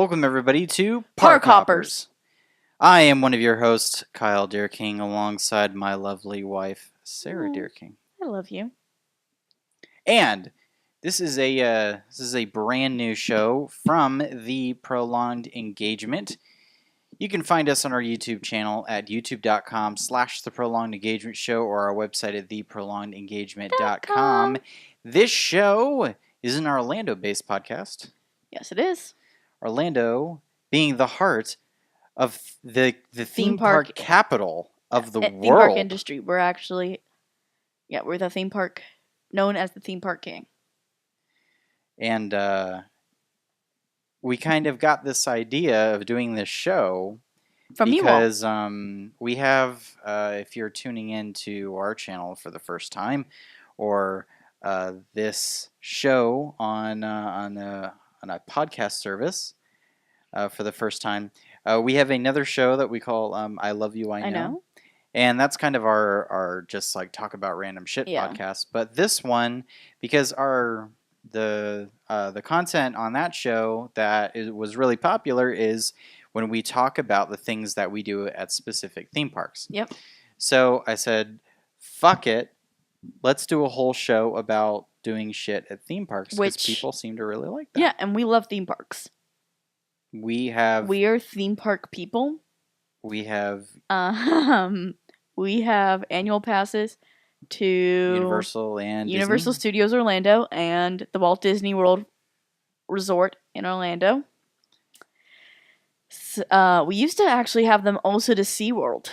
Welcome, everybody, to ParkHoppers. I am one of your hosts, Kyle Deerking, alongside my lovely wife, Sarah Deerking. I love you. And this is a brand new show from the Prolonged Engagement. You can find us on our YouTube channel at youtube.com/The Prolonged Engagement Show or our website at theprolongedengagement.com. This show is an Orlando-based podcast. Yes, it is. Orlando being the heart of the theme park capital of the world. Theme park industry. We're the theme park, known as the theme park king. And we kind of got this idea of doing this show from because we have, if you're tuning into our channel for the first time, or this show on a podcast service for the first time, we have another show that we call I Love You, I Know. And that's kind of our just like talk about random shit podcast. But this one, because the content on that show that was really popular is when we talk about the things that we do at specific theme parks. Yep. So I said, fuck it. Let's do a whole show about doing shit at theme parks because people seem to really like that. Yeah, and we love theme parks. We are theme park people. We have annual passes to Universal Studios Orlando and the Walt Disney World Resort in Orlando. We used to actually have them also to SeaWorld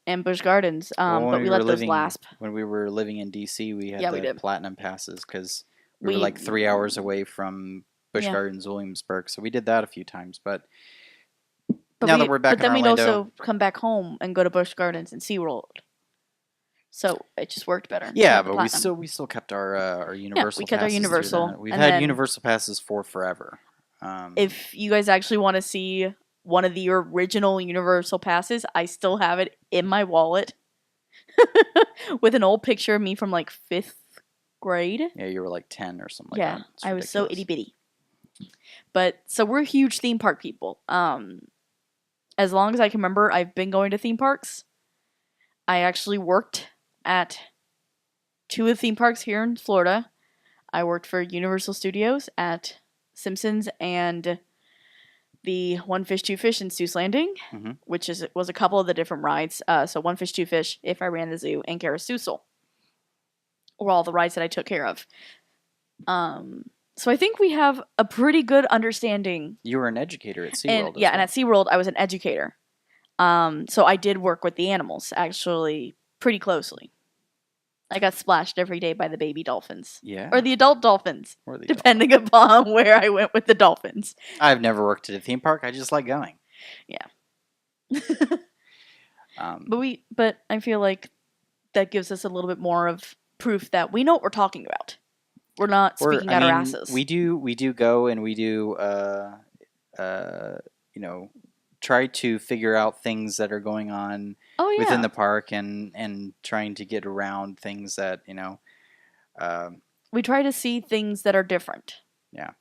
and Busch Gardens, but we let those lapse. When we were living in DC, we had the platinum passes because we were like 3 hours away from Busch Gardens, Williamsburg, so we did that a few times. But now that we're back in Orlando, we'd also come back home and go to Busch Gardens and SeaWorld. So it just worked better. Yeah, but we still kept our Universal. We kept our Universal. We've had Universal passes for forever. If you guys actually want to see one of the original Universal passes, I still have it in my wallet with an old picture of me from like 5th grade. Yeah, you were like 10 or something like that. Yeah, I was so itty bitty. But so we're huge theme park people. As long as I can remember, I've been going to theme parks. I actually worked at 2 of the theme parks here in Florida. I worked for Universal Studios at Simpsons and the One Fish, Two Fish in Seuss Landing, which was a couple of the different rides. So One Fish, Two Fish, If I Ran the Zoo, and Carousel were all the rides that I took care of. So I think we have a pretty good understanding. You were an educator at SeaWorld. And at SeaWorld I was an educator. So I did work with the animals actually pretty closely. I got splashed every day by the baby dolphins. Yeah. Or the adult dolphins. Depending upon where I went with the dolphins. I've never worked at a theme park. I just like going. Yeah. But I feel like that gives us a little bit more of proof that we know what we're talking about. We're not speaking out our asses. We do go and we do try to figure out things that are going on within the park and trying to get around things that, we try to see things that are different. Yeah.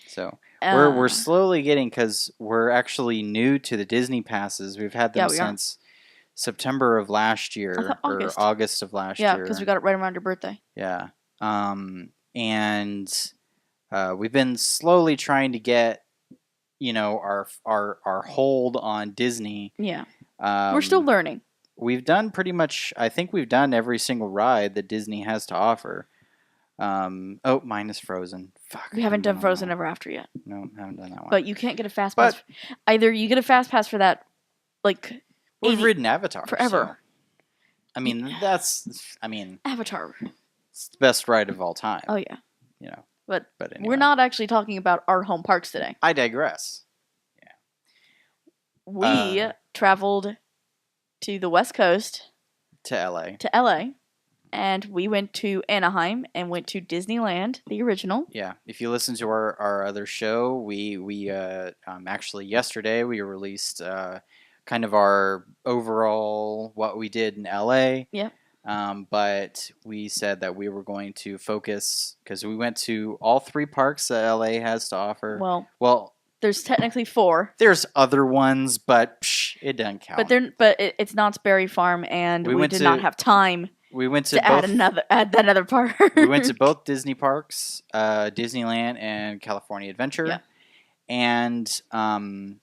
So we're slowly getting, because we're actually new to the Disney passes. We've had them since September of last year or August of last year. Yeah, because we got it right around your birthday. Yeah. And we've been slowly trying to get, our hold on Disney. Yeah. We're still learning. We've done pretty much, I think we've done every single ride that Disney has to offer. Minus Frozen. Fuck. We haven't done Frozen Ever After yet. No, haven't done that one. But you can't get a fast pass. Either you get a fast pass for that, like, we've ridden Avatar forever. So, Avatar. It's the best ride of all time. Oh yeah. But anyway. We're not actually talking about our home parks today. I digress. Yeah. We traveled to the West Coast. To LA. And we went to Anaheim and went to Disneyland, the original. Yeah. If you listen to our other show, we actually yesterday we released kind of our overall what we did in LA. Yeah. But we said that we were going to focus, because we went to all 3 parks that LA has to offer. Well, There's technically 4. There's other ones, but it doesn't count. But it's Knott's Berry Farm, and we did not have time we went to to both, add that other part. we went to both Disney parks, Disneyland and California Adventure. Yeah. And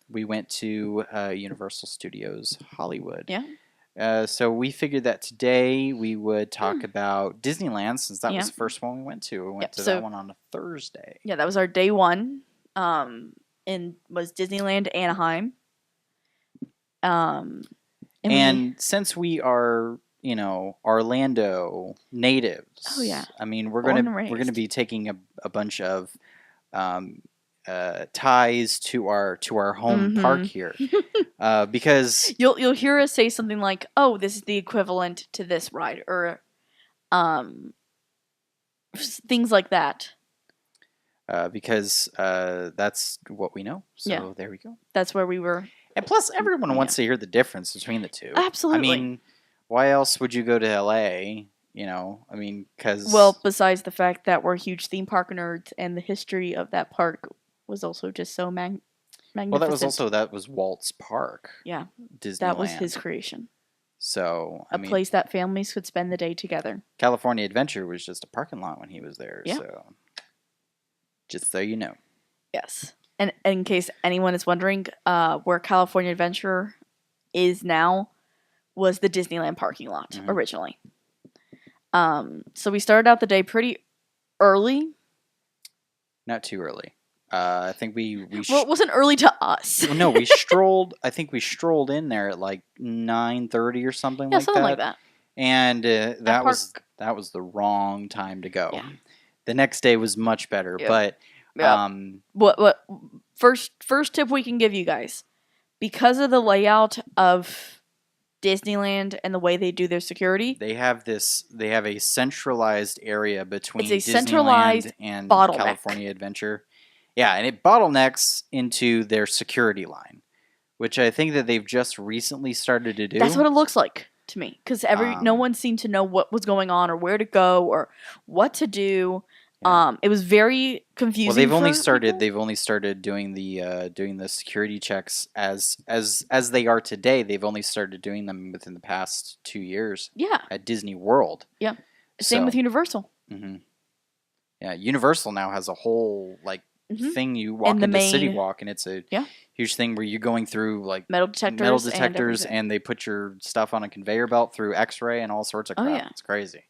we went to Universal Studios Hollywood. Yeah. So we figured that today we would talk about Disneyland, since that was the first one we went to. We went to that one on a Thursday. Yeah, that was our day 1. Was Disneyland Anaheim. And since we are, Orlando natives. Oh yeah. I mean, we're gonna be taking a bunch of ties to our home park here, because you'll hear us say something like, "Oh, this is the equivalent to this ride," or things like that. Because that's what we know. So there we go. That's where we were. And plus, everyone wants to hear the difference between the two. Absolutely. I mean, why else would you go to LA? I mean, because... Well, besides the fact that we're huge theme park nerds, and the history of that park was also just so magnificent. Well, that was Walt's park. Yeah. Disneyland. That was his creation. So, a place that families could spend the day together. California Adventure was just a parking lot when he was there. Yeah. So, just so you know. Yes. And in case anyone is wondering, where California Adventure is now was the Disneyland parking lot originally. So we started out the day pretty early. Not too early. I think well, it wasn't early to us. No, we strolled. I think we strolled in there at like 9:30 or something like that. Yeah, something like that. And that was the wrong time to go. Yeah. The next day was much better, but what first tip we can give you guys, because of the layout of Disneyland and the way they do their security, they have a centralized area between Disneyland and bottleneck. California Adventure. Yeah, and it bottlenecks into their security line, which I think that they've just recently started to do. That's what it looks like to me, because no one seemed to know what was going on or where to go or what to do. Yeah. It was very confusing. Well, they've only started doing the security checks as they are today. They've only started doing them within the past 2 years. Yeah. At Disney World. Yeah. Same with Universal. Mm-hmm. Yeah, Universal now has a whole thing you walk into the City Walk, and it's a huge thing where you're going through metal detectors, and they put your stuff on a conveyor belt through X-ray and all sorts of crap. Oh, yeah. It's crazy.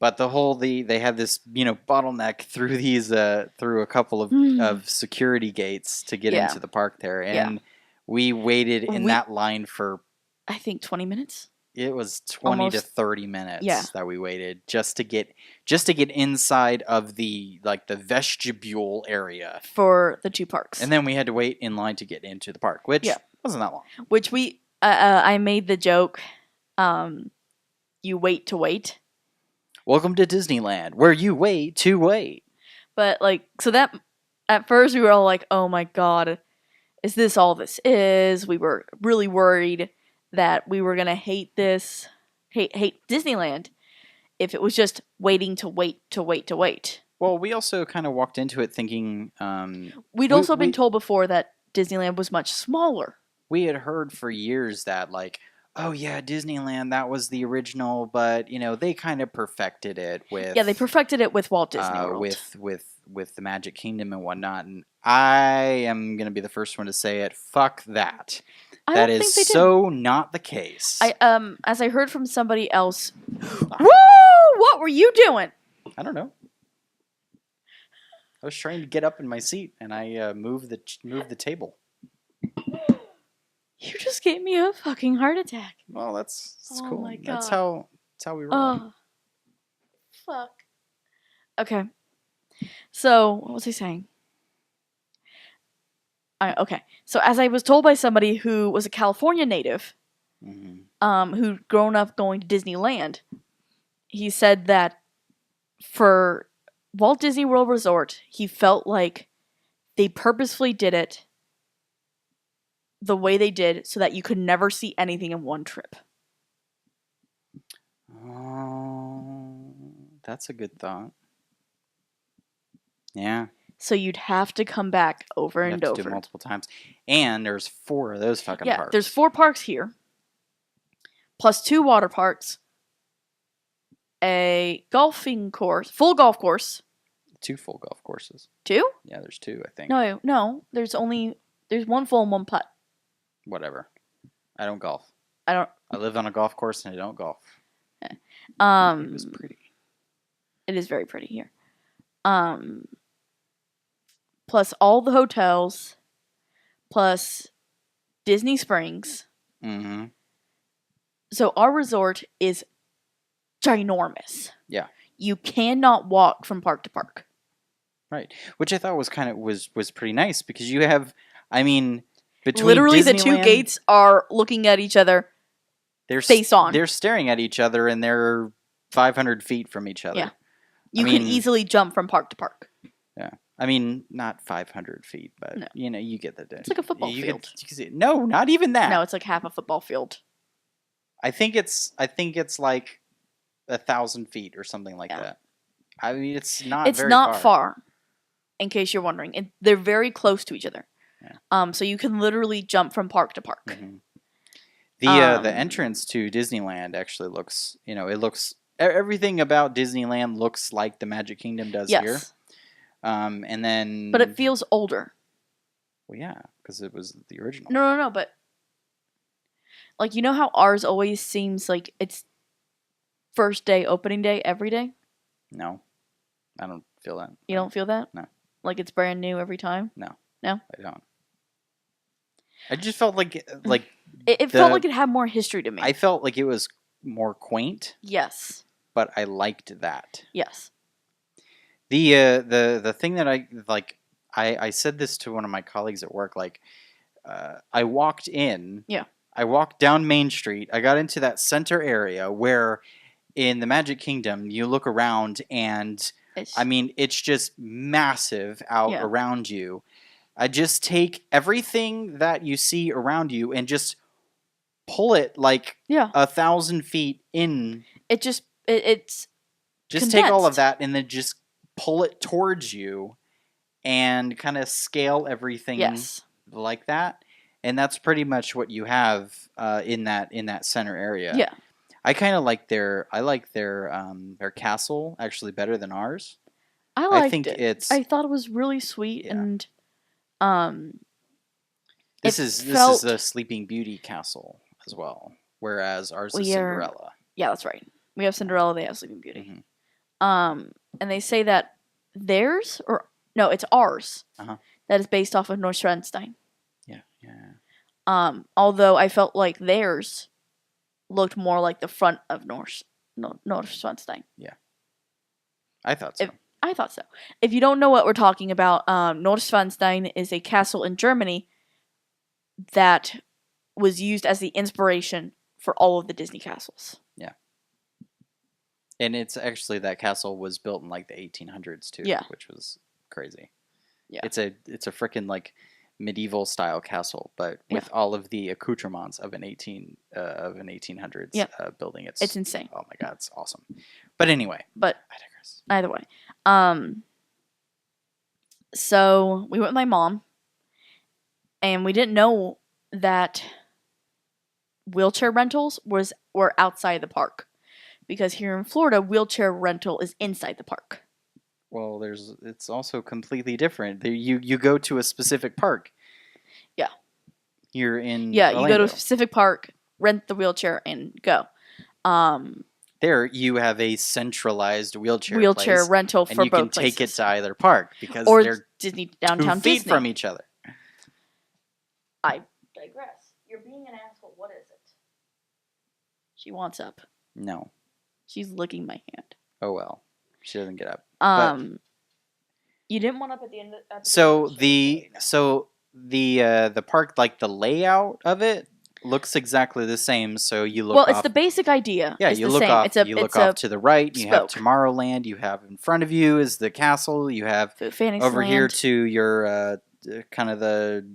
But they had this bottleneck through these through a couple of security gates to get into the park there, and we waited in that line for I think 20 minutes. It was 20 to 30 minutes that we waited just to get inside of the vestibule area for the 2 parks. And then we had to wait in line to get into the park, which wasn't that long. Which I made the joke, you wait to wait. Welcome to Disneyland, where you wait to wait. But so that at first we were all like, "Oh my god, is this all this is?" We were really worried that we were gonna hate Disneyland if it was just waiting to wait to wait to wait. Well, we also kind of walked into it thinking we'd also been told before that Disneyland was much smaller. We had heard for years that oh yeah, Disneyland, that was the original, but they kind of perfected it with they perfected it with Walt Disney World. with the Magic Kingdom and whatnot, and I am gonna be the first one to say it. Fuck that. That is so not the case. As I heard from somebody else. Woo! What were you doing? I don't know. I was trying to get up in my seat, and I moved the table. You just gave me a fucking heart attack. Well, that's cool. My God. That's how we roll. Oh, fuck. Okay. So, what was I saying? Okay. So, as I was told by somebody who was a California native, who'd grown up going to Disneyland, he said that for Walt Disney World Resort, he felt like they purposefully did it the way they did so that you could never see anything in one trip. Oh, that's a good thought. Yeah. So you'd have to come back over You have and to over. do it multiple times. And there's 4 of those fucking parks. There's 4 parks here, plus 2 water parks, a golfing course, full golf course. 2 full golf courses. 2? Yeah, there's 2, I think. No. There's 1 full and 1 putt. Whatever. I don't golf. I live on a golf course and I don't golf. It was pretty. It is very pretty here. Plus all the hotels, plus Disney Springs. Mm-hmm. So our resort is ginormous. Yeah. You cannot walk from park to park. Right. Which I thought was was pretty nice because you have, between literally the 2 Disneyland, gates are looking at each other. They're face on. They're staring at each other and they're 500 feet from each other. Yeah. You can easily jump from park to park. Yeah. Not 500 feet, but no. You get the It's like a football field. You can see it. No, not even that. No, it's like half a football field. I think it's like 1,000 feet or something like that. It's not. It's very not far. In case you're wondering, they're very close to each other. Yeah. So you can literally jump from park to park. Mm-hmm. The entrance to Disneyland actually looks. It looks. Everything about Disneyland looks like the Magic Kingdom does here. And then. But it feels older. Well, yeah, because it was the original. No, but like how ours always seems like it's first day opening day every day? No. I don't feel that. You don't feel that? No. Like it's brand new every time? No. No? I don't. I just felt like it felt like it had more history to me. I felt like it was more quaint. Yes. But I liked that. Yes. The thing that I said this to one of my colleagues at work, I walked in. Yeah. I walked down Main Street. I got into that center area where in the Magic Kingdom you look around and it's just massive out around you. I just take everything that you see around you and just pull it 1,000 feet in. It's just condensed. Take all of that and then just pull it towards you and kind of scale everything like that. And that's pretty much what you have in that center area. Yeah. I kind of like their castle actually better than ours. I think I thought it was really sweet and this is the Sleeping Beauty castle as well, whereas ours is Cinderella. Yeah, that's right. We have Cinderella, they have Sleeping Beauty. Mm-hmm. And they say that theirs it's ours. That is based off of Neuschwanstein. Yeah. Although I felt like theirs looked more like the front of Neuschwanstein. Yeah. I thought so. I thought so. If you don't know what we're talking about, Neuschwanstein is a castle in Germany that was used as the inspiration for all of the Disney castles. Yeah. And it's actually that castle was built in the 1800s too, which was crazy. Yeah. It's a freaking medieval style castle, but with all of the accoutrements of an 1800s building. It's insane. Oh my god, it's awesome. But anyway, I digress. Either way, so we went with my mom, and we didn't know that wheelchair rentals were outside the park, because here in Florida, wheelchair rental is inside the park. Well, it's also completely different. You go to a specific park. Yeah. You're in Orlando. You go to a specific park, rent the wheelchair, and go. There you have a centralized wheelchair place, rental for both places. And you can take it to either park because they're Disney downtown 2 feet Disney. from each other. I digress. You're being an asshole. What is it? She wants up. No. She's licking my hand. Oh well. She doesn't get up. You didn't want up at the end. The park, the layout of it looks exactly the same. So you look. Well, it's the basic idea. Yeah, you look off. You look off to the right. Spoke. You have Tomorrowland. You have in front of you is the castle. You have over here to your kind of the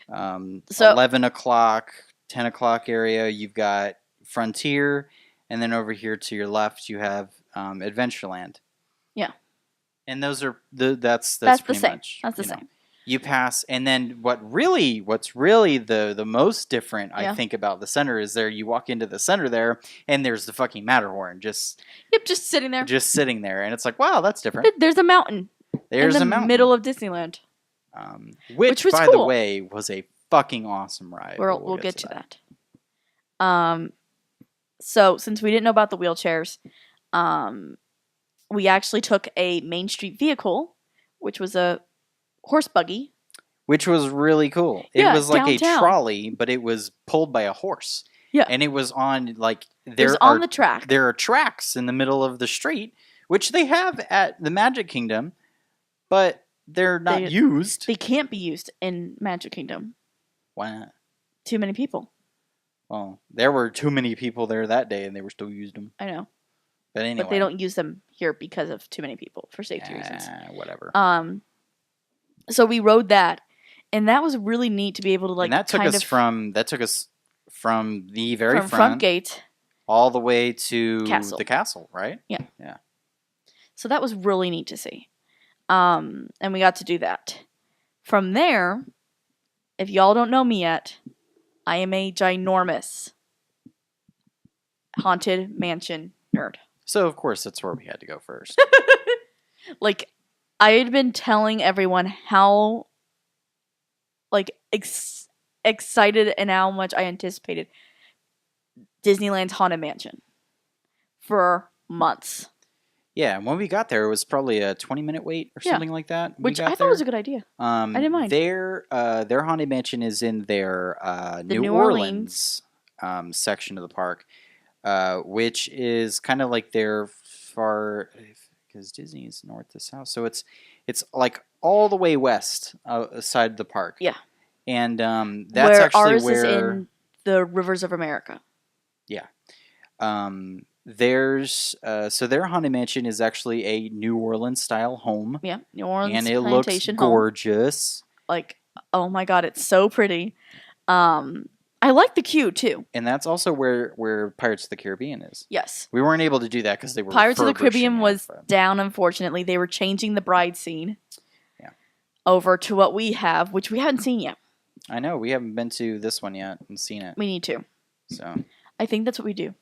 11 o'clock, 10 o'clock area. You've got Frontier, and then over here to your left you have Adventureland. Yeah. And those are that's That's the pretty same. much That's the you know. same. You pass, and then what's really the most different I Yeah. think about the center is there. You walk into the center there, and there's the fucking Matterhorn just Yep, just sitting there. sitting there, and it's like, wow, that's different. There's a mountain There's in the a mountain, middle of Disneyland. which was by cool. the way was a fucking awesome ride. We'll get to that. So since we didn't know about the wheelchairs, we actually took a Main Street vehicle, which was a horse buggy. Which was really cool. Yeah, it was like downtown. a trolley, but it was pulled by a horse. Yeah. And it was on like It was on the track. There are tracks in the middle of the street, which they have at the Magic Kingdom, but they're not used. They can't be used in Magic Kingdom. Why not? Too many people. Well, there were too many people there that day, and they were still used them. I know. But anyway. But they don't use them here because of too many people for safety reasons. Whatever. So we rode that, and that was really neat to be able to like. And that took us from the very front gate all the way to castle. the castle, right? Yeah. Yeah. So that was really neat to see, and we got to do that. From there, if y'all don't know me yet, I am a ginormous Haunted Mansion nerd. So, of course, that's where we had to go first. Like, I had been telling everyone how, like, excited and how much I anticipated Disneyland's Haunted Mansion for months. Yeah, when we got there, it was probably a 20-minute wait or something like that. Which I thought was a good idea. I didn't mind. Their Haunted Mansion is in their New Orleans section of the park, which is kind of like their far, because Disney is north to south, so it's like all the way west side of the park. Yeah, and that's actually ours where is in the Rivers of America. Yeah. There's so their Haunted Mansion is actually a New Orleans style home. Yeah, New Orleans and it looks gorgeous. Home. Like, oh my god, it's so pretty. I like the queue too. And that's also where Pirates of the Caribbean is. Yes. We weren't able to do that because they were Pirates of the Caribbean was down, unfortunately. They were changing the bride scene. Yeah. Over to what we have, which we haven't seen yet. I know, we haven't been to this one yet and seen it. We need to. So I think that's what we do.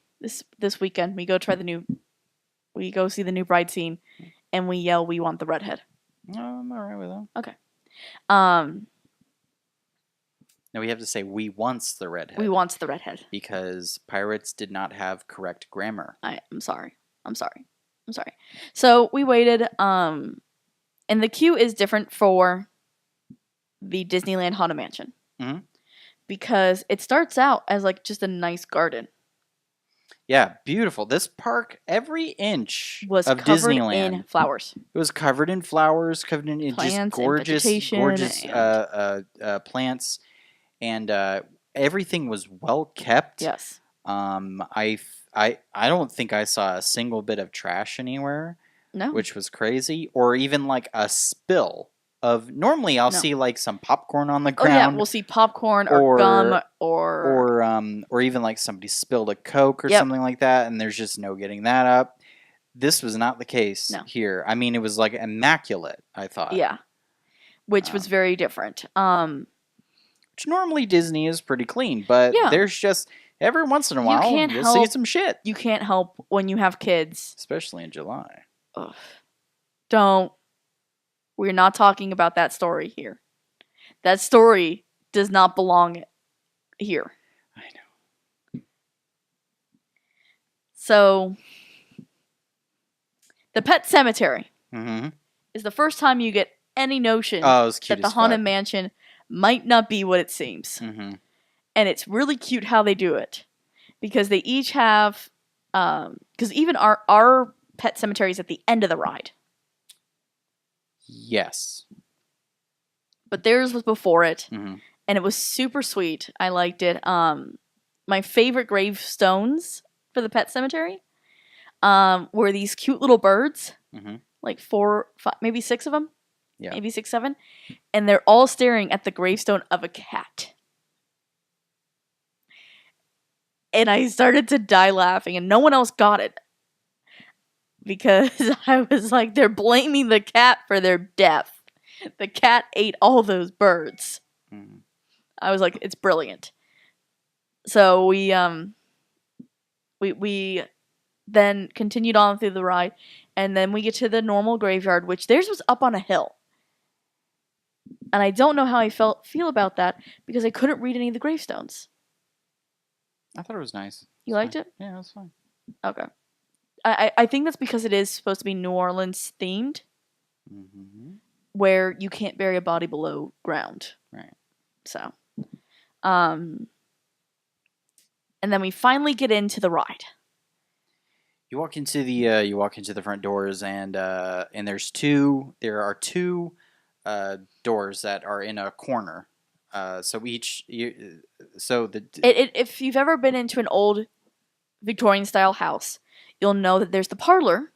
This weekend we go see the new bride scene, and we yell, "We want the redhead." No, I'm alright with that. Okay. No, we have to say we wants the redhead. We wants the redhead because pirates did not have correct grammar. I'm sorry. So we waited. And the queue is different for the Disneyland Haunted Mansion. Mm-hmm. Because it starts out as like just a nice garden. Yeah, beautiful. This park, every inch was of covered Disneyland, in flowers. It was covered in flowers, covered in plants, just gorgeous plants, and everything was well kept. Yes. I don't think I saw a single bit of trash anywhere. No. Which was crazy, or even like a spill. Normally I'll see like some popcorn on the ground. Oh yeah, we'll see popcorn or gum or even like somebody spilled a Coke or something like that, and there's just no getting that up. This was not the case here. I mean, it was like immaculate, I thought. Yeah. Which was very different. Which normally Disney is pretty clean, but there's just every once in a while you'll see some shit. You can't help when you have kids. Especially in July. Ugh. Don't. We're not talking about that story here. That story does not belong here. I know. So, the Pet Cemetery is the first time you get any notion that the Haunted Mansion might not be what it seems. Mm-hmm. And it's really cute how they do it. Because they each have... Because even our Pet Cemetery is at the end of the ride. Yes. But theirs was before it. Mm-hmm. And it was super sweet. I liked it. My favorite gravestones for the Pet Cemetery were these cute little birds. Mm-hmm. Like 4, 5, maybe 6 of them. Yeah. Maybe 6, 7. And they're all staring at the gravestone of a cat. And I started to die laughing, and no one else got it. because I was like, they're blaming the cat for their death. The cat ate all those birds. Mm. I was like, it's brilliant. So we then continued on through the ride, and then we get to the normal graveyard, which theirs was up on a hill. And I don't know how I feel about that because I couldn't read any of the gravestones. I thought it was nice. You liked it? Yeah, it was fine. Okay. I think that's because it is supposed to be New Orleans themed, where you can't bury a body below ground. Right. So, and then we finally get into the ride. You walk into the front doors, and there are two doors that are in a corner. If you've ever been into an old Victorian style house, you'll know that there's the parlor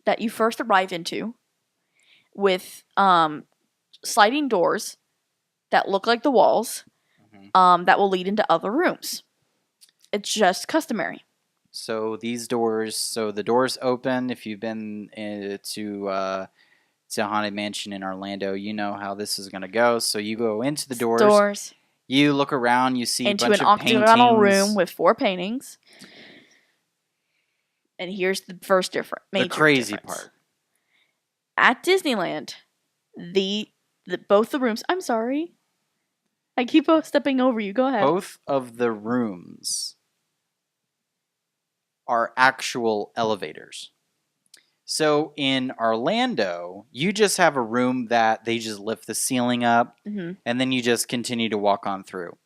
that you first arrive into with sliding doors that look like the walls that will lead into other rooms. It's just customary. So the doors open. If you've been to Haunted Mansion in Orlando, you know how this is going to go. So you go into the doors. You look around. You see into a bunch an of paintings. octagonal room with 4 paintings. And here's the first major the crazy difference. part. At Disneyland, both the rooms. I'm sorry. I keep stepping over you. Go ahead. Both of the rooms are actual elevators. So in Orlando, you just have a room that they just lift the ceiling up, and then you just continue to walk on through.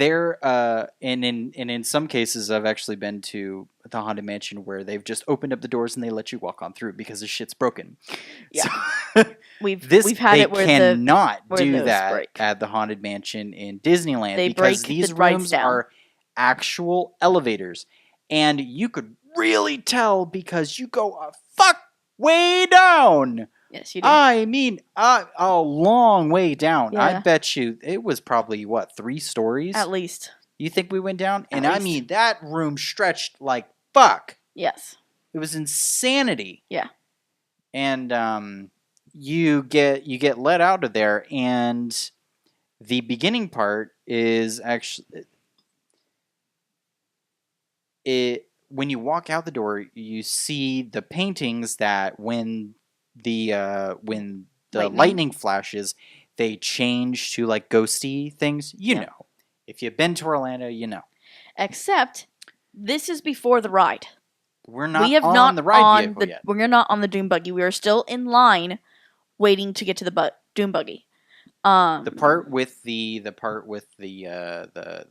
In some cases, I've actually been to the Haunted Mansion where they've just opened up the doors and they let you walk on through because the shit's broken. Yeah, so, we've had it where cannot where do that break. at the Haunted Mansion in Disneyland because these rooms are actual elevators, and you could really tell because you go a fuck way down. Yes, you do. I mean, a long way down. Yeah. I bet you it was probably, 3 stories? At least. You think we went down? At and least. I mean, that room stretched like fuck. Yes. It was insanity. Yeah. And you get let out of there, and the beginning part is actually when you walk out the door, you see the paintings that when the lightning flashes, they change to like ghosty things. You know. If you've been to Orlando, you know. Except this is before the ride. We're not on the ride vehicle yet. We're not on the Doom Buggy. We are still in line waiting to get to the Doom Buggy. The part with the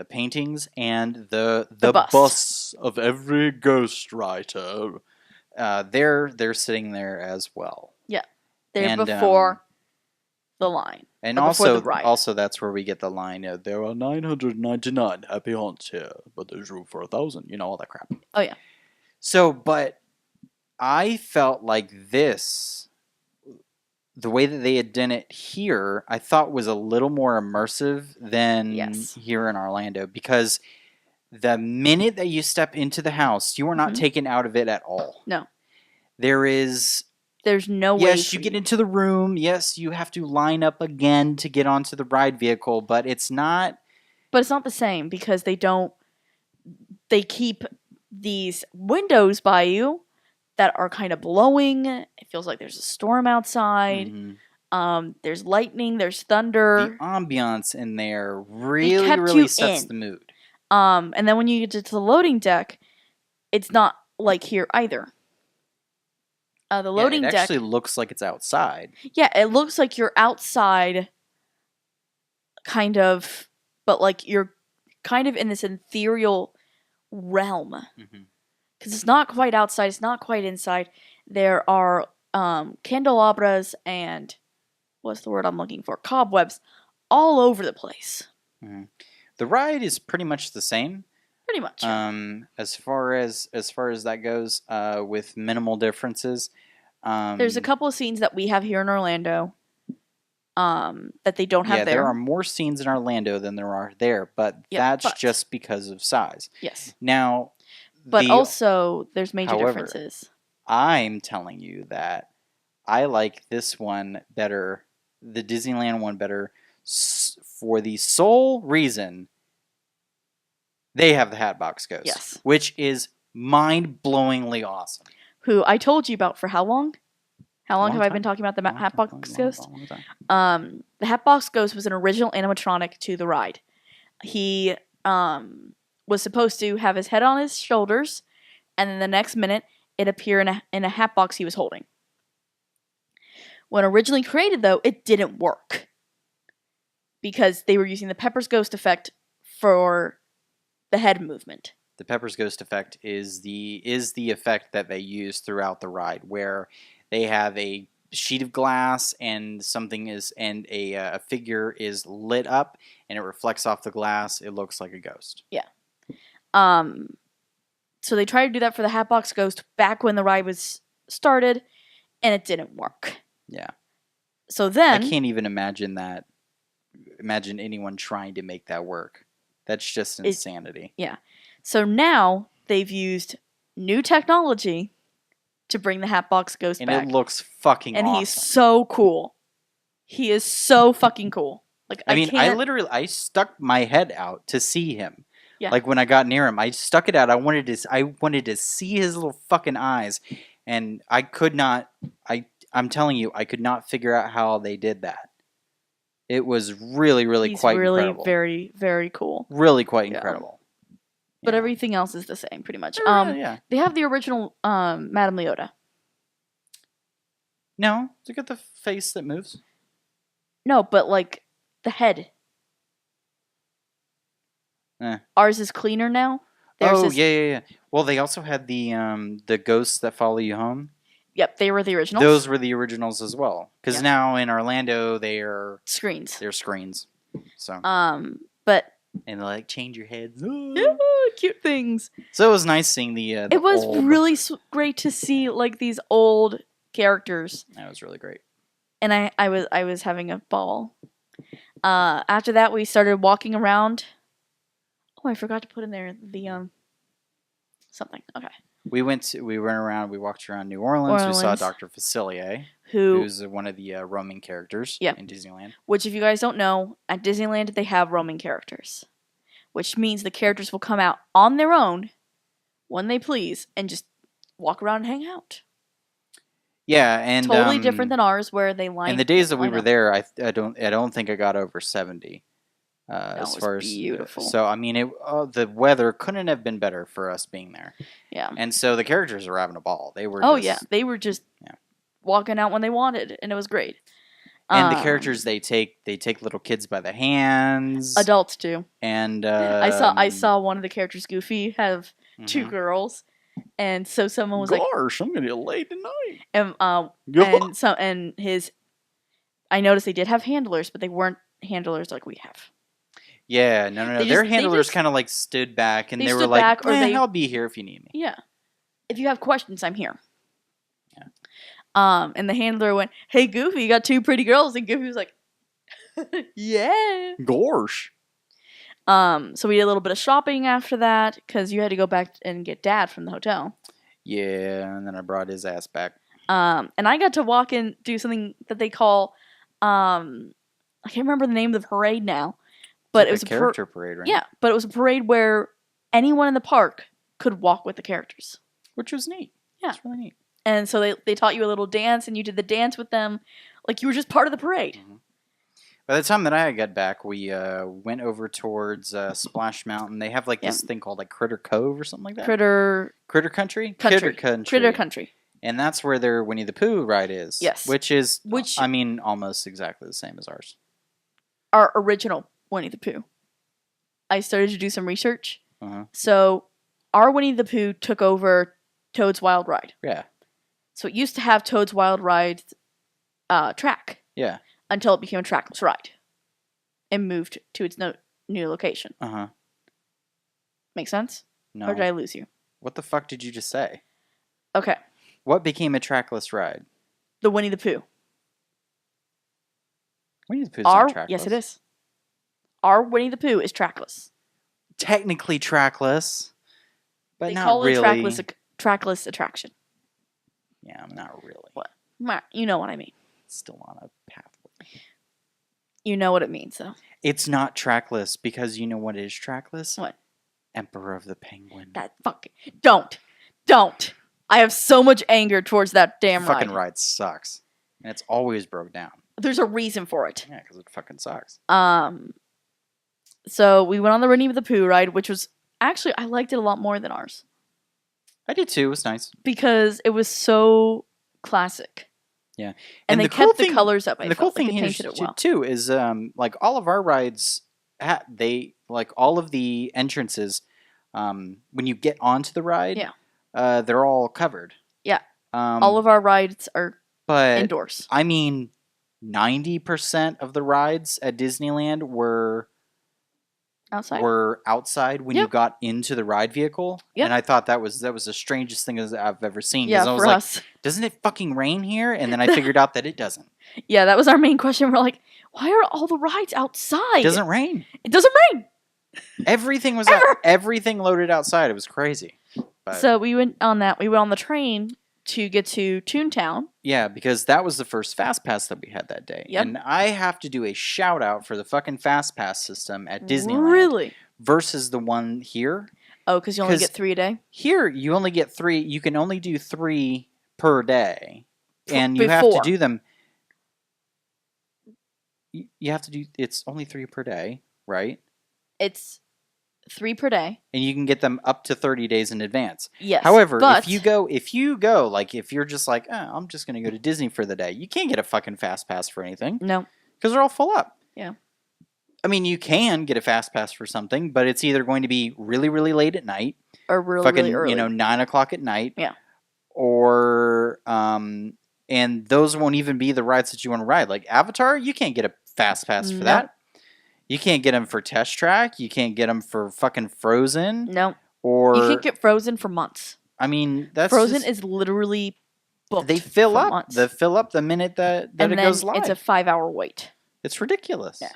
paintings and the bus of every ghostwriter. They're sitting there as well. Yeah, they're before the line, and also that's where we get the line. There are 999 happy haunts here, but there's room for 1,000. You know, all that crap. Oh yeah. So, but I felt like this. The way that they had done it here, I thought was a little more immersive than here in Orlando, because the minute that you step into the house, you are not taken out of it at all. No. There's no way. Yes, you get into the room. Yes, you have to line up again to get onto the ride vehicle, but it's not. But it's not the same because they keep these windows by you that are kind of blowing. It feels like there's a storm outside. There's lightning. There's thunder. The ambiance in there really sets the mood. And then when you get to the loading deck, it's not like here either. The loading deck actually looks like it's outside. Yeah, it looks like you're outside, kind of, but like you're kind of in this ethereal realm. Because it's not quite outside, it's not quite inside. There are candelabras and, what's the word I'm looking for? Cobwebs all over the place. The ride is pretty much the same. Pretty much. As far as that goes, with minimal differences. There's a couple of scenes that we have here in Orlando that they don't have there. There are more scenes in Orlando than there are there, but that's just because of size. Yes. Now, but also there's major differences. I'm telling you that I like this one better, the Disneyland one better, for the sole reason they have the Hatbox Ghost, Yes. which is mind-blowingly awesome. Who I told you about for how long? How long have I been talking about the Hatbox Ghost? The Hatbox Ghost was an original animatronic to the ride. He was supposed to have his head on his shoulders, and then the next minute it appeared in a hat box he was holding. When originally created, though, it didn't work because they were using the Pepper's Ghost effect for the head movement. The Pepper's Ghost effect is the effect that they use throughout the ride, where they have a sheet of glass and a figure is lit up and it reflects off the glass. It looks like a ghost. Yeah. So they tried to do that for the Hatbox Ghost back when the ride was started, and it didn't work. Yeah. So then I can't even imagine that. Imagine anyone trying to make that work. That's just insanity. Yeah. So now they've used new technology to bring the Hatbox Ghost back. And it looks fucking awesome. And he's so cool. He is so fucking cool. Like I stuck my head out to see him. Yeah. Like when I got near him, I stuck it out. I wanted to see his little fucking eyes, and I could not. I'm telling you, I could not figure out how they did that. It was really, really quite incredible. Very, very cool. Really quite incredible. But everything else is the same, pretty much. Yeah. They have the original Madame Leota. No, look at the face that moves. No, but like the head. Ours is cleaner now. Yeah. Well, they also had the ghosts that follow you home. Yep, they were the originals. Those were the originals as well. Because now in Orlando they are screens. They're screens. So. But. And they like change your heads. Cute things. So it was nice seeing the it was really great to see like these old characters. That was really great. And I was having a ball. After that, we started walking around. Oh, I forgot to put in there the something. Okay. We went around. We walked around New Orleans. We saw Dr. Facilier, who's one of the roaming characters in Disneyland. Which, if you guys don't know, at Disneyland they have roaming characters, which means the characters will come out on their own when they please and just walk around and hang out. Yeah, and totally different than ours, where they line. And the days that we were there, I don't think I got over 70. As far as beautiful. So I mean, the weather couldn't have been better for us being there. Yeah. And so the characters were having a ball. They were. They were just walking out when they wanted, and it was great. And the characters they take little kids by the hands. Adults too. And I saw one of the characters, Goofy, have two girls, and so someone was "Gosh, I'm gonna get laid tonight." And I noticed they did have handlers, but they weren't handlers like we have. Yeah, no. Their handlers kind of like stood back, and they were like, "I'll be here if you need me." Yeah, if you have questions, I'm here. Yeah. And the handler went, "Hey, Goofy, you got two pretty girls," and Goofy was like, "Yeah." Gosh. So we did a little bit of shopping after that because you had to go back and get Dad from the hotel. Yeah, and then I brought his ass back. And I got to walk and do something that they call, I can't remember the name of the parade now. But it was a character parade, right? Yeah, but it was a parade where anyone in the park could walk with the characters. Which was neat. Yeah. It's really neat. And so they taught you a little dance, and you did the dance with them like you were just part of the parade. Mm-hmm. By the time that I got back, we went over towards Splash Mountain. They have like this thing called like Critter Cove or something like that. Critter Country? Critter Country. And that's where their Winnie the Pooh ride is. Yes. Which I mean, almost exactly the same as ours. Our original Winnie the Pooh. I started to do some research. Uh-huh. So our Winnie the Pooh took over Toad's Wild Ride. Yeah. So it used to have Toad's Wild Ride track. Yeah. Until it became a trackless ride. And moved to its new location. Uh-huh. Make sense? No. Or did I lose you? What the fuck did you just say? Okay. What became a trackless ride? The Winnie the Pooh. Winnie the Pooh's not trackless. Yes, it is. Our Winnie the Pooh is trackless. Technically trackless, but they not call really. It a trackless attraction. Yeah, I'm not really. What? You know what I mean. Still on a pathway. You know what it means, though. It's not trackless because you know what is trackless? What? Emperor of the Penguin. That fucking... Don't. I have so much anger towards that damn fucking ride. ride sucks. And it's always broke down. There's a reason for it. Yeah, because it fucking sucks. So we went on the Winnie the Pooh ride, which was... Actually, I liked it a lot more than ours. I did too. It was nice. Because it was so classic. Yeah. And they kept the colors up. The cool thing here too is like all of our rides, like all of the entrances, when you get onto the ride, they're all covered. Yeah. All of our rides are indoors. I mean, 90% of the rides at Disneyland were outside when you got into the ride vehicle. Yep. And I thought that was the strangest thing I've ever seen. Yeah, I was for like, us. Doesn't it fucking rain here? And then I figured out that it doesn't. Yeah, that was our main question. We're like, why are all the rides outside? It doesn't rain. It doesn't rain. Everything was everything loaded outside. It was crazy. But, so we went on that. We went on the train to get to Toontown. Yeah, because that was the first Fast Pass that we had that day. Yep. And I have to do a shout out for the fucking Fast Pass system at Disneyland. Really? Versus the one here. Oh, because you only get 3 a day? Here, you only get 3. You can only do 3 per day. And you have to do them. You have to do, it's only 3 per day, right? It's 3 per day. And you can get them up to 30 days in advance. Yes. However, if you go, like if you're just like, I'm just going to go to Disney for the day, you can't get a fucking Fast Pass for anything. No. Because they're all full up. Yeah. I mean, you can get a Fast Pass for something, but it's either going to be really, really late at night. Or really early. 9 o'clock at night. Yeah. Or, and those won't even be the rides that you want to ride. Like Avatar, you can't get a Fast Pass for that. You can't get them for Test Track. You can't get them for fucking Frozen. No. Or you can't get Frozen for months. I mean, that's Frozen is literally booked. They fill up. Months. They fill up the minute that it goes live. It's a 5-hour wait. It's ridiculous. Yeah.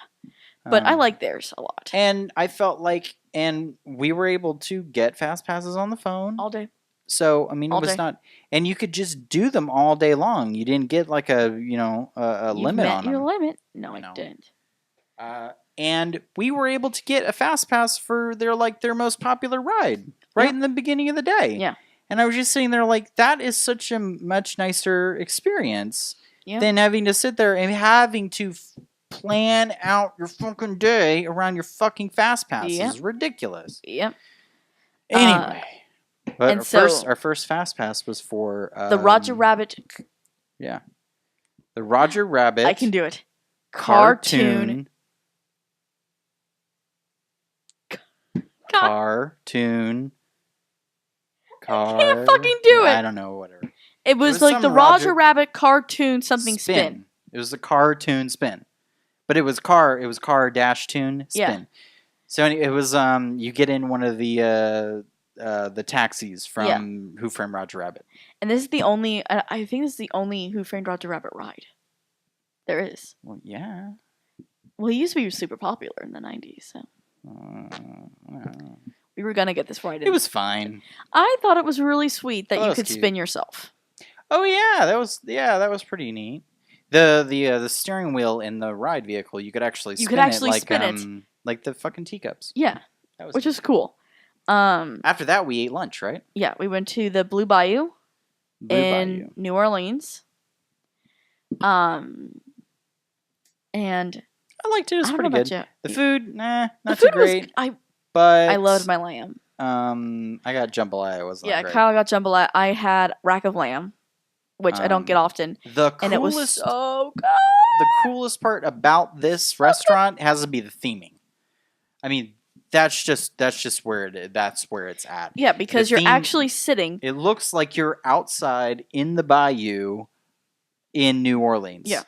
But I like theirs a lot. And I felt like, and we were able to get Fast Passes on the phone. All day. So, I mean, it was not, and you could just do them all day long. You didn't get like a, a limit on them. Your limit? No, I didn't. And we were able to get a Fast Pass for their most popular ride in the beginning of the day. Yeah. And I was just sitting there like, that is such a much nicer experience than having to sit there and having to plan out your fucking day around your fucking Fast Passes. It's ridiculous. Yep. Anyway. But our first Fast Pass was for... the Roger Rabbit... Yeah. The Roger Rabbit... I can do it. Cartoon... I can't fucking do it. I don't know, whatever. It was like the Roger Rabbit cartoon something spin. It was the cartoon spin. But it was car -tune spin. Yeah. So it was you get in one of the taxis from Who Framed Roger Rabbit. And this is the only I think this is the only Who Framed Roger Rabbit ride there is. Well, yeah. Well, he used to be super popular in the 90s, so we were gonna get this right. It was fine. I thought it was really sweet that you could spin yourself. Oh yeah, that was pretty neat. The steering wheel in the ride vehicle, you could actually spin it like the fucking teacups. Yeah, which is cool. After that, we ate lunch, right? Yeah, we went to the Blue Bayou in New Orleans. And I liked it. It was pretty good. The food, not the too food great. But I loved my lamb. I got jambalaya. It wasn't great. Kyle got jambalaya. I had rack of lamb, which I don't get often. And it was so good. The coolest part about this restaurant has to be the theming. I mean, that's just where it is. That's where it's at. Yeah, because you're actually sitting. It looks like you're outside in the bayou in New Orleans. Yeah.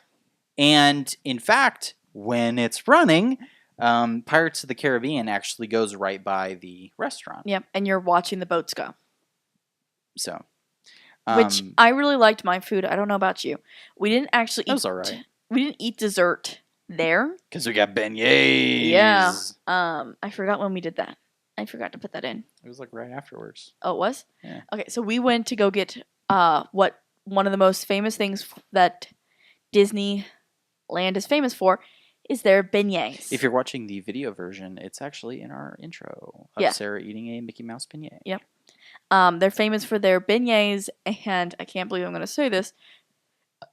And in fact, when it's running, Pirates of the Caribbean actually goes right by the restaurant. Yep, and you're watching the boats go. So, which I really liked my food. I don't know about you. We didn't actually eat. That was all right. We didn't eat dessert there because we got beignets. Yeah. I forgot when we did that. I forgot to put that in. It was like right afterwards. Oh, it was? Yeah. Okay, so we went to go get what one of the most famous things that Disneyland is famous for is their beignets. If you're watching the video version, it's actually in our intro of Sarah eating a Mickey Mouse beignet. Yep. They're famous for their beignets, and I can't believe I'm going to say this.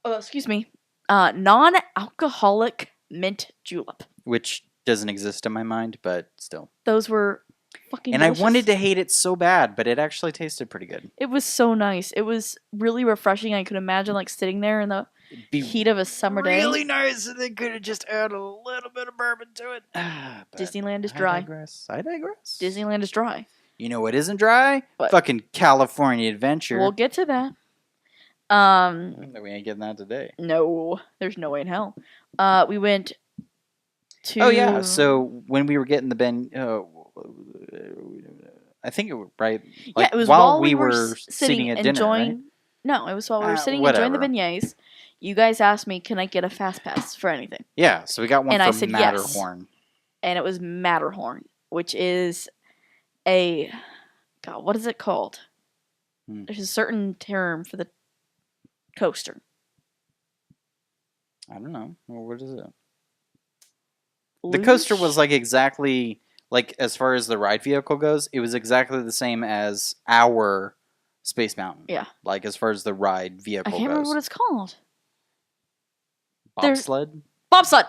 Excuse me. Non-alcoholic mint julep. Which doesn't exist in my mind, but still. Those were fucking And delicious. I wanted to hate it so bad, but it actually tasted pretty good. It was so nice. It was really refreshing. I could imagine like sitting there in the heat of a summer day. Really nice, and they could have just added a little bit of bourbon to it. Disneyland is dry. I digress. Disneyland is dry. You know what isn't dry? What? Fucking California Adventure. We'll get to that. We ain't getting that today. No, there's no way in hell. We went to. Oh yeah. So when we were getting the I think it was right. Like, yeah, it was while we were sitting at dinner. Enjoying. Right? No, it was while we were sitting whatever. enjoying the beignets. You guys asked me, "Can I get a fast pass for anything?" Yeah, so we got one And from I said Matterhorn. yes. And it was Matterhorn, which is a God. What is it called? There's a certain term for the coaster. I don't know. Well, what is it? The coaster was like exactly like as far as the ride vehicle goes, it was exactly the same as our Space Mountain. Yeah. Like as far as the ride vehicle I can't remember what it's called. Bobsled? Bobsled.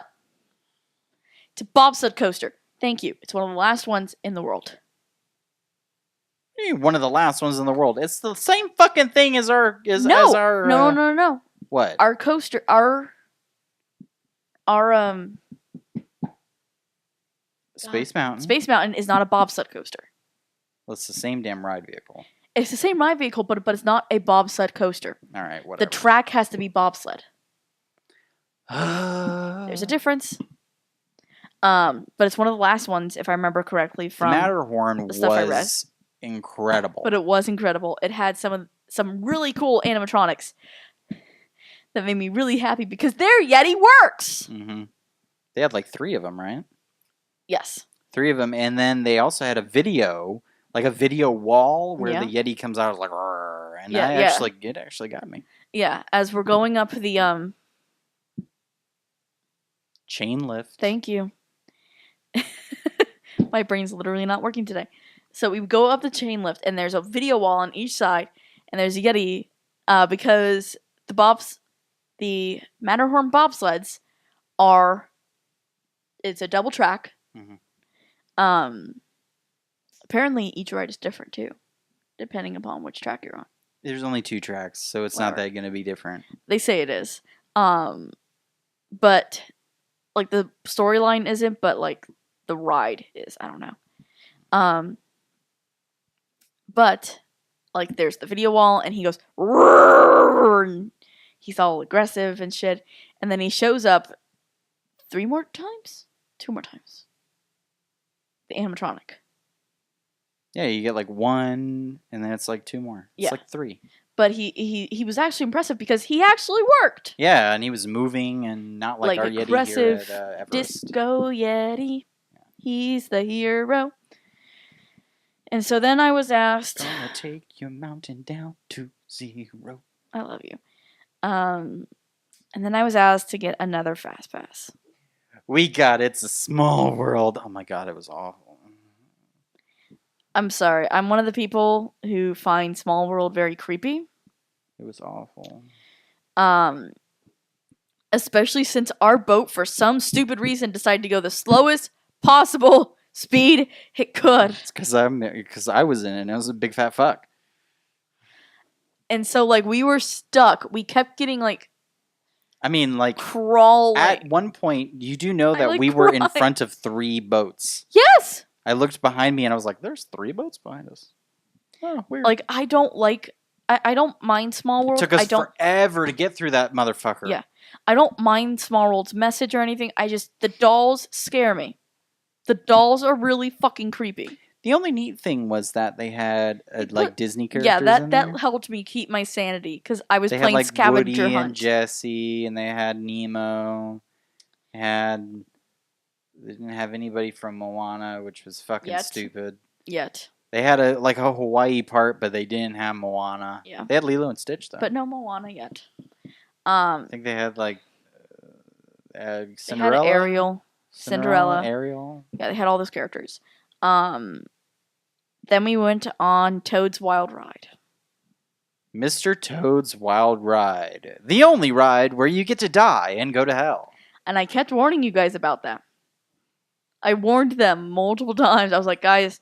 It's a bobsled coaster. Thank you. It's one of the last ones in the world. One of the last ones in the world. It's the same fucking thing as our No. What? Our coaster our Space Mountain. Space Mountain is not a bobsled coaster. Well, it's the same damn ride vehicle. It's the same ride vehicle, but it's not a bobsled coaster. All right, whatever. The track has to be bobsled. There's a difference. But it's one of the last ones, if I remember correctly, from Matterhorn the stuff I read. was incredible. But it was incredible. It had some really cool animatronics that made me really happy because their Yeti works. Mm-hmm. They had like 3 of them, right? Yes. 3 of them, and then they also had a video, like a video wall where the Yeti comes out like, and it actually got me. Yeah, as we're going up the chain lift. Thank you. My brain's literally not working today. So we go up the chain lift, and there's a video wall on each side, and there's a Yeti because the Matterhorn bobsleds it's a double track. Mm-hmm. Apparently each ride is different too, depending upon which track you're on. There's only 2 tracks, so it's not that going to be different. They say it is. But like the storyline isn't, but like the ride is. I don't know. But like there's the video wall, and he goes, and he's all aggressive and shit, and then he shows up 2 more times. The animatronic. Yeah, you get like 1, and then it's like 2 more. It's like 3. But he was actually impressive because he actually worked. Yeah, and he was moving and not like our Yeti here at Everest. Disco Yeti. Yeah. He's the hero. And so then I was asked... Gonna take your mountain down to 0. I love you. And then I was asked to get another Fast Pass. We got It's a Small World. Oh my god, it was awful. I'm sorry. I'm one of the people who find Small World very creepy. It was awful. Especially since our boat, for some stupid reason, decided to go the slowest possible speed it could. It's because I was in it, and I was a big fat fuck. And so, like, we were stuck. We kept getting, like... I mean, like... crawling. At one point, you do know that we were in front of 3 boats. Yes! I looked behind me, and I was like, there's 3 boats behind us. Oh, weird. Like, I don't mind Small World. It took us forever to get through that motherfucker. Yeah. I don't mind Small World's message or anything. The dolls scare me. The dolls are really fucking creepy. The only neat thing was that they had Disney characters. Yeah, that helped me keep my sanity because I was playing scavenger Woody hunt. And Jessie, and they had Nemo. They didn't have anybody from Moana, which was fucking stupid. Yet. They had a Hawaii part, but they didn't have Moana. Yeah. They had Lilo and Stitch though. But no Moana yet. I think they had like Cinderella. They had Ariel, Cinderella, Ariel. Yeah, they had all those characters. Then we went on Toad's Wild Ride. Mr. Toad's Wild Ride. The only ride where you get to die and go to hell. And I kept warning you guys about that. I warned them multiple times. I was like, guys,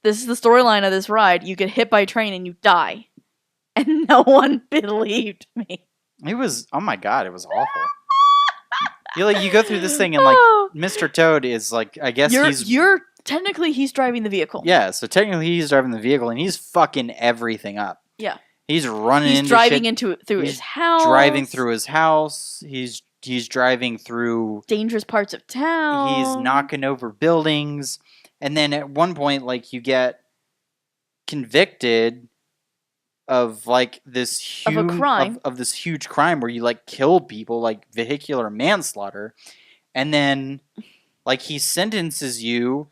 this is the storyline of this ride. You get hit by a train and you die. And no one believed me. It was, oh my god, it was awful. You go through this thing and like Mr. Toad is like, I guess technically he's driving the vehicle. Yeah, so technically he's driving the vehicle and he's fucking everything up. Yeah. He's running he's into driving shit. through his house. Driving through his house. He's driving through dangerous parts of town. He's knocking over buildings. And then at one point, like, you get convicted of like this huge of a crime. Of this huge crime where you like killed people, like vehicular manslaughter. And then like he sentences you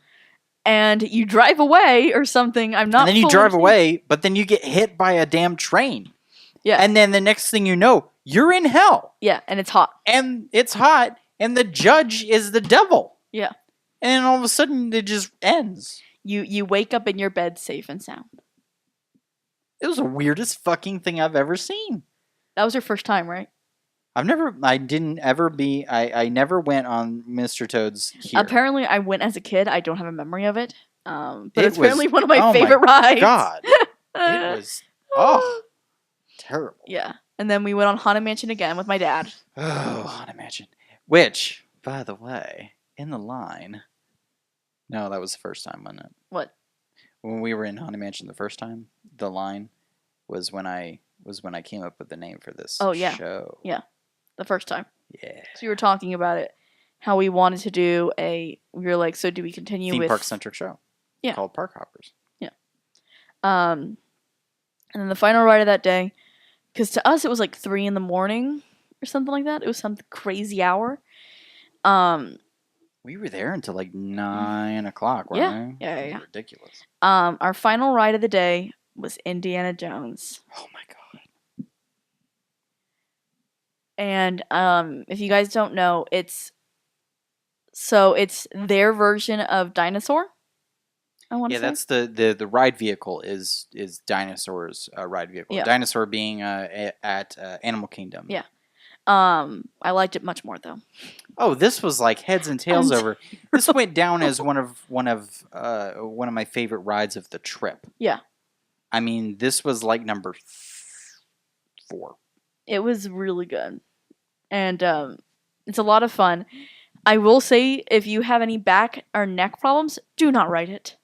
and you drive away or something. I'm not. And then you drive away, but then you get hit by a damn train. Yeah. And then the next thing you know, you're in hell. Yeah, and it's hot. And it's hot, and the judge is the devil. Yeah. And then all of a sudden, it just ends. You wake up in your bed safe and sound. It was the weirdest fucking thing I've ever seen. That was your first time, right? I never went on Mr. Toad's here. Apparently, I went as a kid. I don't have a memory of it. But it's apparently one of my favorite rides. God. It was, terrible. Yeah. And then we went on Haunted Mansion again with my dad. Oh, Haunted Mansion. Which, by the way, in the line... No, that was the first time, wasn't it? What? When we were in Haunted Mansion the first time, the line was when I came up with the name for this show. Yeah. The first time. Yeah. So you were talking about it, how we wanted to do we were like, so do we continue with... Theme park-centric show. Yeah. Called ParkHoppers. Yeah. And then the final ride of that day, because to us it was like 3 a.m. or something like that. It was some crazy hour. We were there until like 9 o'clock, weren't we? Yeah. Ridiculous. Our final ride of the day was Indiana Jones. Oh my god. And if you guys don't know, it's their version of Dinosaur. I want to say. That's the ride vehicle is Dinosaur's ride vehicle. Yeah. Dinosaur being at Animal Kingdom. Yeah. I liked it much more though. Oh, this was like heads and tails over. This went down as one of my favorite rides of the trip. Yeah. I mean, this was like number 4. It was really good. And it's a lot of fun. I will say, if you have any back or neck problems, do not ride it.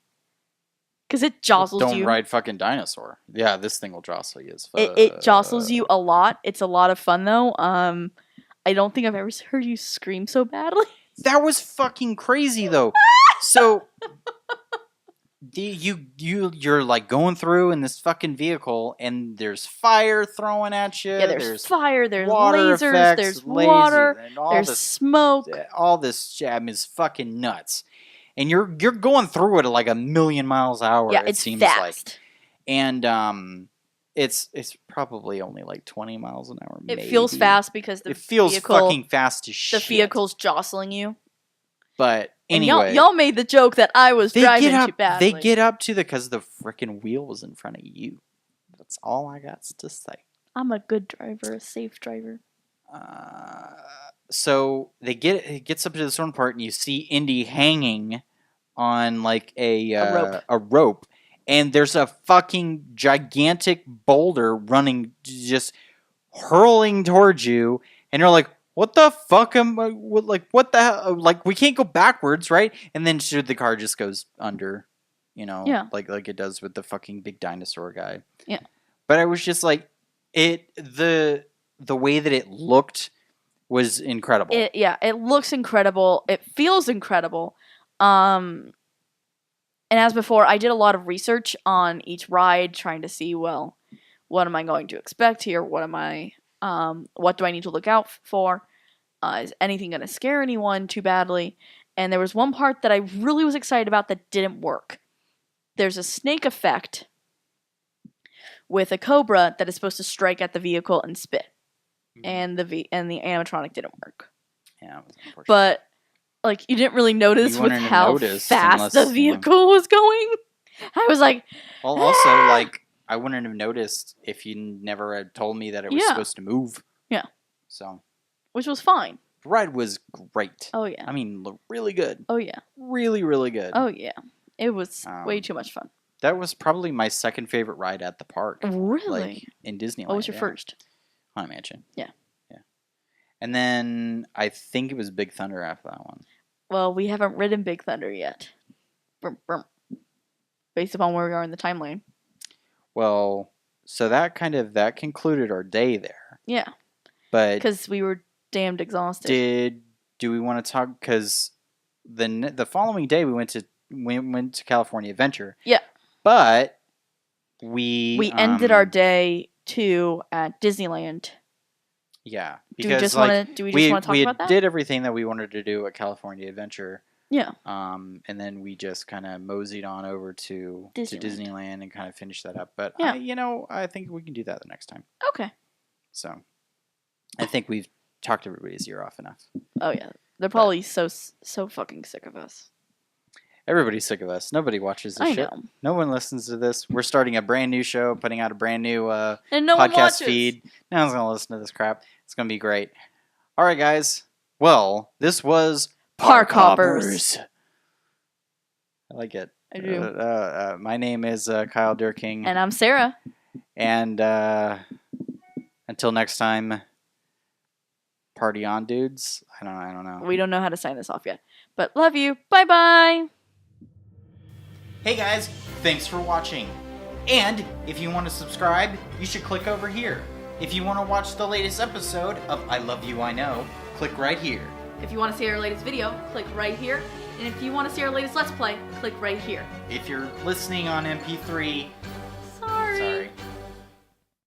Because it jostles you. Don't ride fucking Dinosaur. Yeah, this thing will jostle you as fuck. It jostles you a lot. It's a lot of fun, though. I don't think I've ever heard you scream so badly. That was fucking crazy, though. So... You're like going through in this fucking vehicle and there's fire throwing at you. Yeah, there's fire, there's water lasers, effects, there's water, there's smoke. All this jam is fucking nuts. And you're going through it at like 1,000,000 miles an hour. Yeah, it it's seems fast. like. And it's probably only like 20 miles an hour. It feels fast because it feels fucking fast as shit. The vehicle's jostling you. But anyway, y'all made the joke that I was driving too badly. They get up to because the freaking wheel was in front of you. That's all I got to say. I'm a good driver, a safe driver. So it gets up to this one part, and you see Indy hanging on like a rope, and there's a fucking gigantic boulder running, just hurling towards you, and you're like, what the fuck what the hell? Like, we can't go backwards, right? And then the car just goes under, like it does with the fucking big dinosaur guy. Yeah. But I was just like, the way that it looked was incredible. It looks incredible. It feels incredible. And as before, I did a lot of research on each ride, trying to see, well, what am I going to expect here? What do I need to look out for? Is anything going to scare anyone too badly? And there was one part that I really was excited about that didn't work. there's a snake effect with a cobra that is supposed to strike at the vehicle and spit, and the animatronic didn't work. Yeah, it was unfortunate. But like, you didn't really notice You with wouldn't have how noticed fast unless, the vehicle was going. I was like, well, also, like, I wouldn't have noticed if you never had told me that it was Yeah. supposed to move. Yeah. So, which was fine. the ride was great. Oh yeah. I mean, really good. Oh yeah. Really, really good. Oh yeah. It was way too much fun. That was probably my second favorite ride at the park. Really? Like, in Disneyland. What was your yeah. first? Haunted Mansion. Yeah. Yeah. And then I think it was Big Thunder after that one. Well, we haven't ridden Big Thunder yet. Brum, brum. Based upon where we are in the timeline. Well, so that concluded our day there. Yeah. But because we were damned exhausted. Do we want to talk? Because the following day we went to California Adventure. Yeah. But we ended our day too at Disneyland. Yeah. Do we just want to talk about that? We did everything that we wanted to do at California Adventure. Yeah. And then we just kind of moseyed on over to Disneyland and kind of finished that up. But yeah. I think we can do that the next time. Okay. So I think we've talked everybody's ear off enough. Oh yeah, they're probably so fucking sick of us. Everybody's sick of us. Nobody watches this shit. Know. No one listens to this. We're starting a brand new show, putting out a brand new and no podcast feed. No one's gonna listen to this crap. It's gonna be great. All right, guys. Well, this was ParkHoppers. I like it. I do. My name is Kyle Durking. And I'm Sarah. And until next time, party on, dudes. I don't know. We don't know how to sign this off yet. But love you. Bye-bye. Hey guys, thanks for watching. And if you want to subscribe, you should click over here. If you want to watch the latest episode of I Love You, I Know, click right here. If you want to see our latest video, click right here. And if you want to see our latest Let's Play, click right here. If you're listening on MP3,